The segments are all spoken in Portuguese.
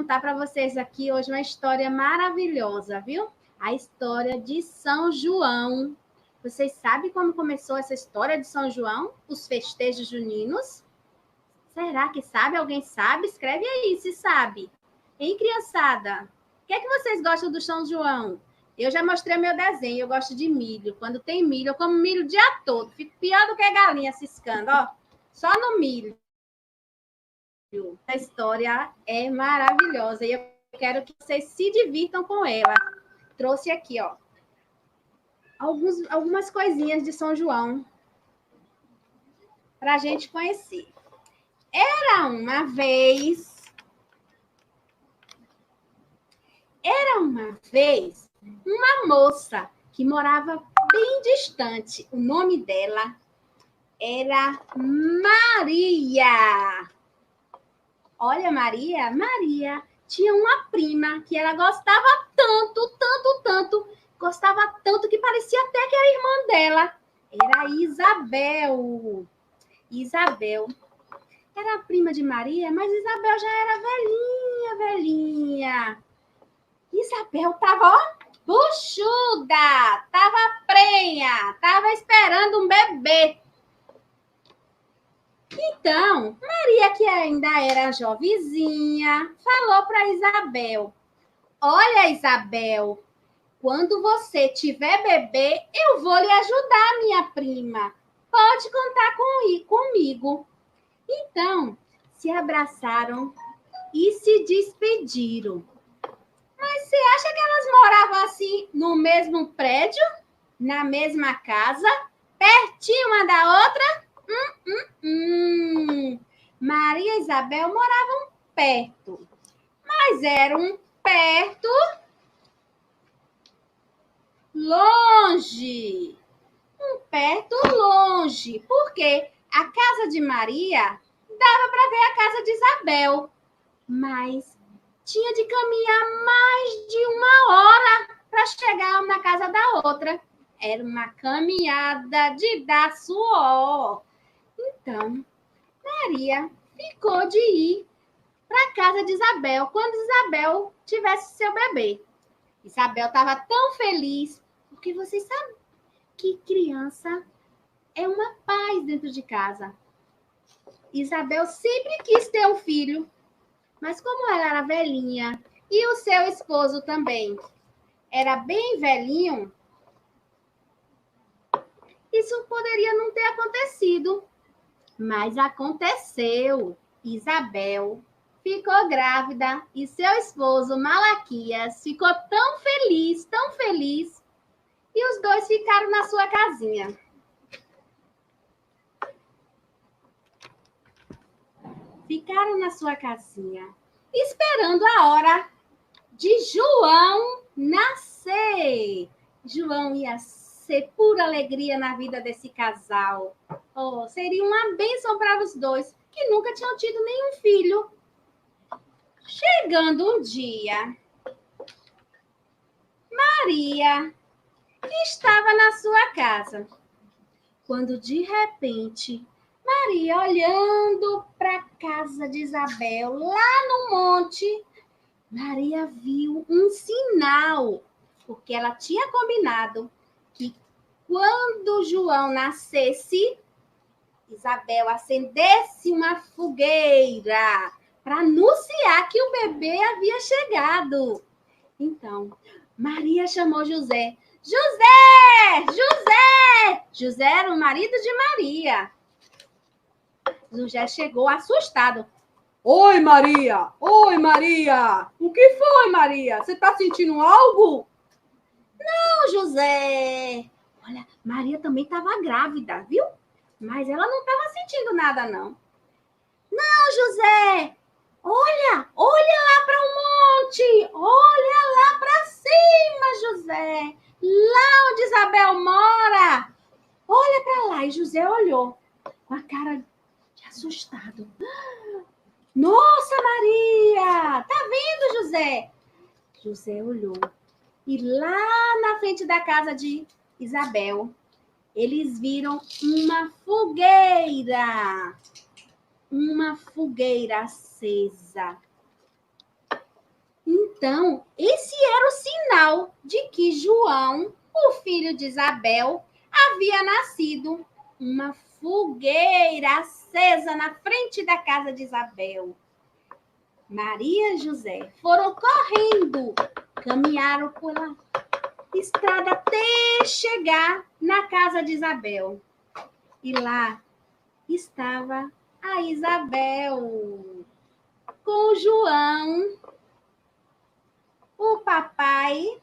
contar para vocês aqui hoje uma história maravilhosa, viu? A história de São João. Vocês sabem como começou essa história de São João? Os festejos juninos? Será que sabe? Alguém sabe? Escreve aí se sabe. Hein, criançada? O que é que vocês gostam do São João? Eu já mostrei meu desenho, eu gosto de milho. Quando tem milho, eu como milho o dia todo. Fico pior do que a galinha ciscando, ó. Só no milho. A história é maravilhosa e eu quero que vocês se divirtam com ela. Trouxe aqui, ó, algumas coisinhas de São João para a gente conhecer. Era uma vez uma moça que morava bem distante. O nome dela era Maria. Olha, Maria tinha uma prima que ela gostava gostava tanto que parecia até que era irmã dela. Era Isabel. Isabel era a prima de Maria, mas Isabel já era velhinha. Isabel estava, ó, buchuda, estava prenha, estava esperando um bebê. Então, Maria, que ainda era jovenzinha, falou para Isabel: Olha, Isabel, quando você tiver bebê, eu vou lhe ajudar, minha prima. Pode contar comigo. Então, se abraçaram e se despediram. Mas você acha que elas moravam assim no mesmo prédio, na mesma casa, pertinho uma da outra? Maria e Isabel moravam perto, mas eram perto longe. Perto longe, porque a casa de Maria dava para ver a casa de Isabel, mas tinha de caminhar mais de uma hora para chegar na casa da outra. Era uma caminhada de dar suor. Então, Maria ficou de ir para a casa de Isabel quando Isabel tivesse seu bebê. Isabel estava tão feliz, porque vocês sabem que criança é uma paz dentro de casa. Isabel sempre quis ter um filho, mas como ela era velhinha e o seu esposo também era bem velhinho, isso poderia não ter acontecido. Mas aconteceu. Isabel ficou grávida e seu esposo, Malaquias, ficou tão feliz, e os dois ficaram na sua casinha. Ficaram na sua casinha, esperando a hora de João nascer. João ia ser pura alegria na vida desse casal. Oh, seria uma bênção para os dois, que nunca tinham tido nenhum filho. Chegando um dia, Maria estava na sua casa, quando de repente, Maria, olhando para a casa de Isabel, lá no monte, Maria viu um sinal, porque ela tinha combinado que quando João nascesse, Isabel acendesse uma fogueira para anunciar que o bebê havia chegado. Então, Maria chamou José. José era o marido de Maria. José chegou assustado. Oi, Maria! O que foi, Maria? Você está sentindo algo? Não, José. Olha, Maria também estava grávida, viu? Mas ela não estava sentindo nada, não. Não, José. Olha lá para o monte. Olha lá para cima, José. Lá onde Isabel mora. Olha para lá. E José olhou com a cara de assustado. Nossa, Maria! Tá vendo, José? José olhou. E lá na frente da casa de Isabel, eles viram uma fogueira. Uma fogueira acesa. Então, esse era o sinal de que João, o filho de Isabel, havia nascido. Uma fogueira acesa na frente da casa de Isabel. Maria e José foram correndo, caminharam pela estrada até chegar na casa de Isabel. E lá estava a Isabel com o João, o papai.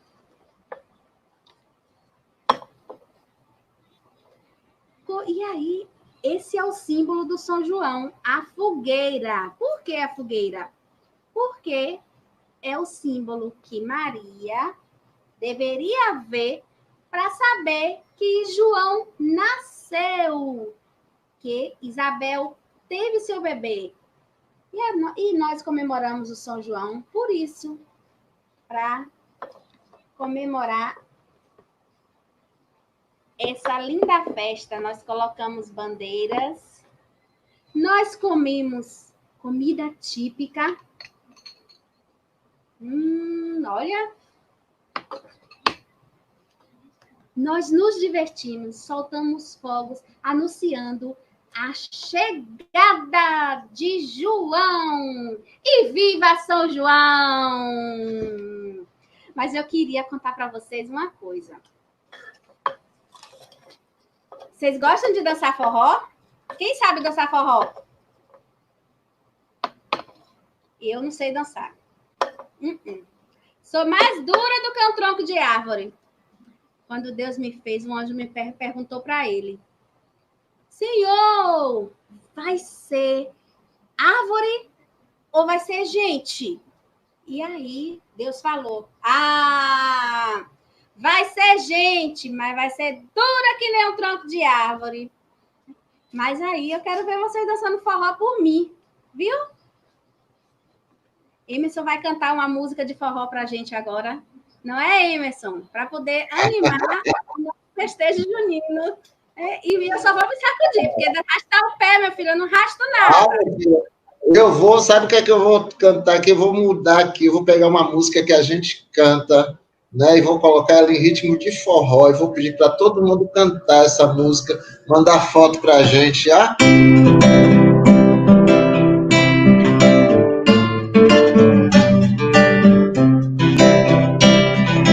E aí, esse é o símbolo do São João, a fogueira. Por que a fogueira? Porque é o símbolo que Maria deveria ver para saber que João nasceu, que Isabel teve seu bebê. E nós comemoramos o São João por isso, para comemorar essa linda festa. Nós colocamos bandeiras, nós comemos comida típica. Olha, nós nos divertimos, soltamos fogos, anunciando a chegada de João. E viva São João! Mas eu queria contar para vocês uma coisa. Vocês gostam de dançar forró? Quem sabe dançar forró? Eu não sei dançar. Sou mais dura do que um tronco de árvore. Quando Deus me fez, um anjo me perguntou para ele: Senhor, vai ser árvore ou vai ser gente? E aí Deus falou: vai ser gente, mas vai ser dura que nem um tronco de árvore. Mas aí eu quero ver vocês dançando forró por mim, viu? Emerson vai cantar uma música de forró pra gente agora. Não é, Emerson? Para poder animar o festejo junino. E eu só vou me sacudir, porque arrastar o pé, meu filho, eu não rasto nada. Eu vou, sabe o que é que eu vou cantar aqui? Eu vou mudar aqui, eu vou pegar uma música que a gente canta, né? E vou colocar ela em ritmo de forró. E vou pedir para todo mundo cantar essa música, mandar foto pra gente, já?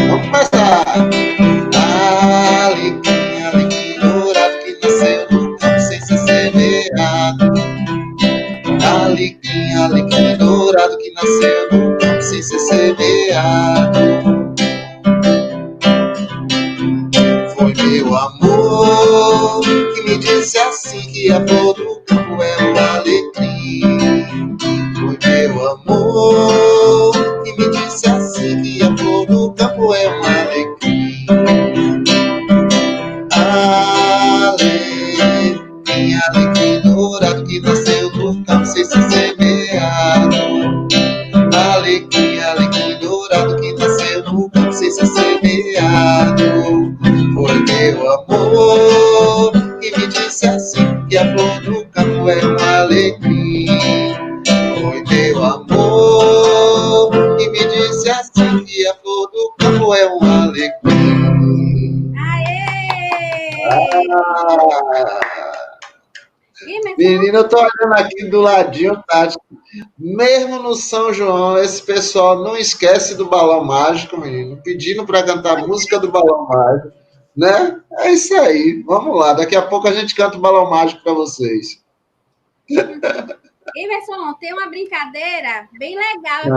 Vamos começar. Alecrim, alecrim dourado que nasceu no campo sem ser semeado. Alecrim, alecrim dourado que nasceu no campo sem ser semeado. Foi meu amor que me disse assim que a flor do campo é o alecrim. Foi meu amor que me disse assim que a flor do campo é um alecrim. Alecrim, alecrim dourado que nasceu no campo sem ser semeado. Alecrim, alecrim dourado que nasceu no campo sem ser semeado. Foi meu amor que me disse assim que a flor do campo é um alecrim. Foi meu amor que me disse assim que a flor do campo é um alecrim. Aê! Menina, eu tô olhando aqui do ladinho, Tati. Mesmo no São João, esse pessoal não esquece do Balão Mágico, menino. Pedindo para cantar a música do Balão Mágico, né? É isso aí. Vamos lá. Daqui a pouco a gente canta o Balão Mágico para vocês. Emerson, tem uma brincadeira bem legal. Eu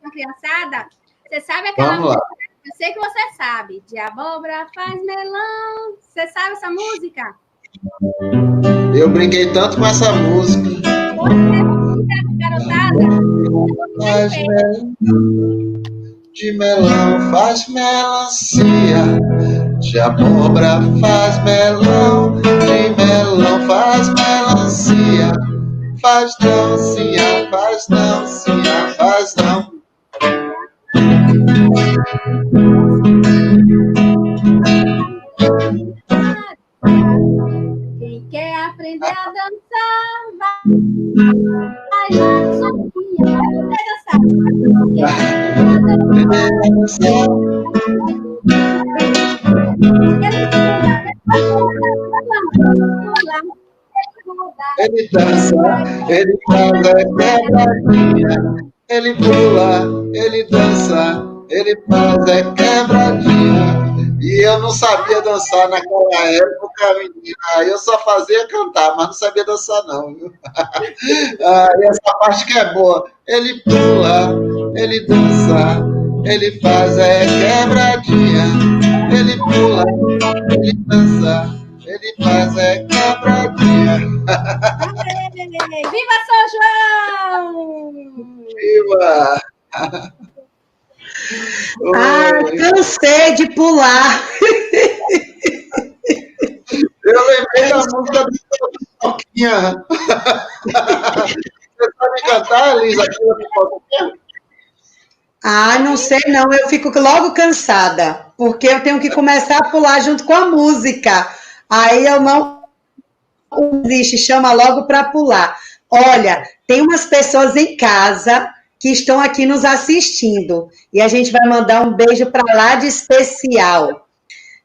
com a criançada. Você sabe aquela Vamos lá. música? Eu sei que você sabe. De abóbora faz melão. Você sabe essa música? Eu brinquei tanto com essa música. Faz melão, de melão faz melancia, de abóbora faz melão, de melão faz melancia, faz dancinha, faz dancinha, faz não. Quem quer aprender a dançar, vai lá, sozinha, vai poder dançar. Ele dança, ele faz a quebradinha. Ele pula, ele dança, ele faz a quebradinha. E eu não sabia dançar naquela época, menina. Eu só fazia cantar, mas não sabia dançar, não, viu? E essa parte que é boa. Ele pula, ele dança, ele faz a quebradinha. Ele pula, ele dança, ele faz a quebradinha. Viva São João! Viva! Cansei de pular. Eu lembrei da música do Pipoquinha. Você sabe cantar, Elisa, aqui na Pipoquinha? Não sei não, eu fico logo cansada, porque eu tenho que começar a pular junto com a música. Aí eu não existe, chama logo para pular. Olha, tem umas pessoas em casa que estão aqui nos assistindo, e a gente vai mandar um beijo para lá de especial.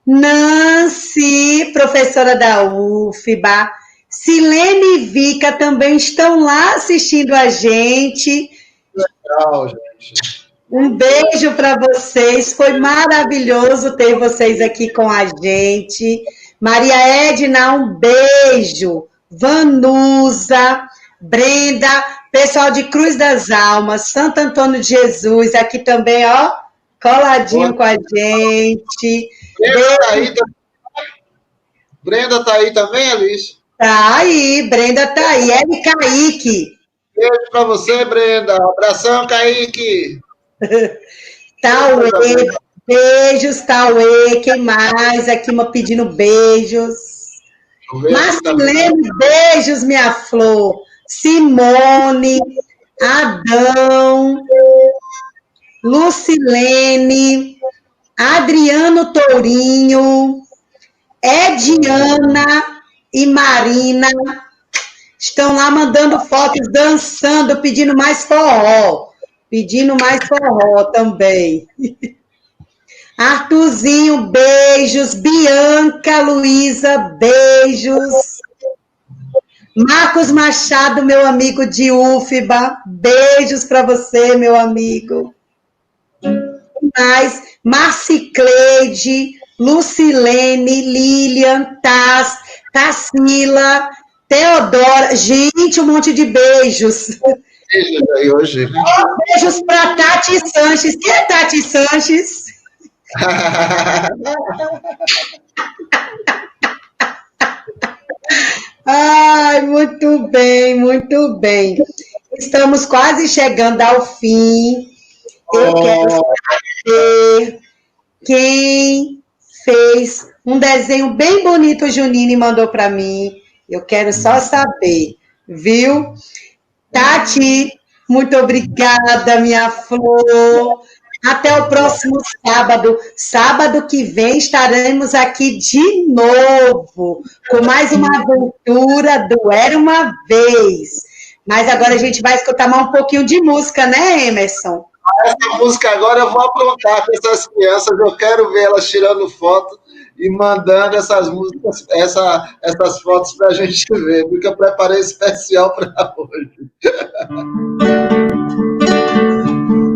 Nancy, professora da UFBA, Silene e Vika também estão lá assistindo a gente. Legal, gente. Um beijo para vocês, foi maravilhoso ter vocês aqui com a gente. Maria Edna, um beijo. Vanusa, Brenda, pessoal de Cruz das Almas, Santo Antônio de Jesus, aqui também, ó, coladinho com a gente. Brenda tá aí também, Alice? Tá aí, Brenda tá aí. Eli Kaique. Beijo para você, Brenda. Abração, Kaique. Tauê, beijos, Tauê. Quem mais aqui pedindo beijos? Marcelene, beijos, minha flor. Simone, Adão, Lucilene, Adriano Tourinho, Ediana e Marina estão lá mandando fotos, dançando, pedindo mais forró. Pedindo mais forró também. Arthurzinho, beijos. Bianca, Luísa, beijos. Marcos Machado, meu amigo de UFBA, beijos para você, meu amigo. Mais, Marcicleide, Lucilene, Lilian, Tassila, Teodora. Gente, um monte de beijos. Beijos aí hoje. Beijos para Tati Sanches. Quem é Tati Sanches? Ai, muito bem, muito bem. Estamos quase chegando ao fim. Eu quero saber quem fez um desenho bem bonito, o Junine mandou para mim. Eu quero só saber, viu? Tati, muito obrigada, minha flor. Até o próximo sábado. Sábado que vem estaremos aqui de novo, com mais uma aventura do Era Uma Vez. Mas agora a gente vai escutar mais um pouquinho de música, né, Emerson? Essa música agora eu vou aprontar com essas crianças, eu quero ver elas tirando foto e mandando essas músicas, essas fotos para a gente ver, porque eu preparei especial para hoje.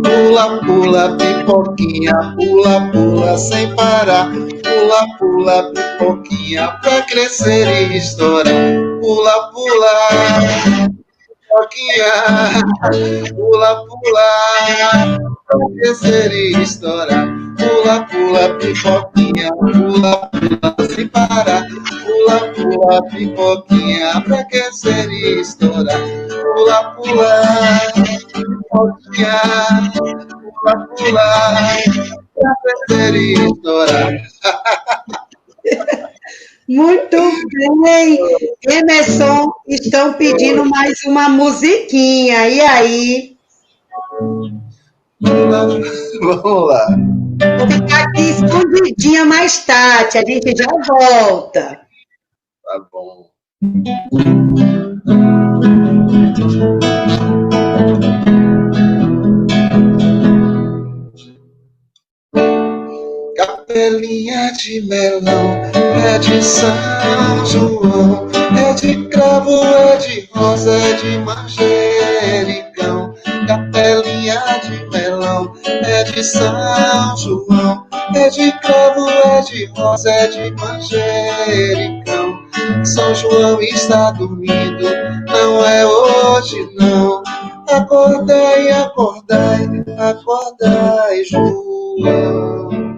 Pula, pula, pipoquinha, pula, pula sem parar. Pula, pula, pipoquinha, pra crescer e estourar. Pula, pula, pipoquinha, pula, pula, pra crescer e estourar. Pula, pula, pipoquinha, pula, pula sem parar. Pula, pula, pipoquinha, pra crescer e estourar. Pula, pula, pipoquinha, pula, pula, pra crescer e estourar. Muito bem. Emerson, estão pedindo mais uma musiquinha. E aí? Vamos lá. Vou ficar aqui escondidinha mais tarde. A gente já volta. Tá bom. capelinha de melão, é de São João, é de cravo, é de rosa, é de manjericão. Capelinha de melão, é de São João, é de cravo, é de rosa, é de manjericão. São João está dormindo, não é hoje não. Acordai, acordai, acordai, João.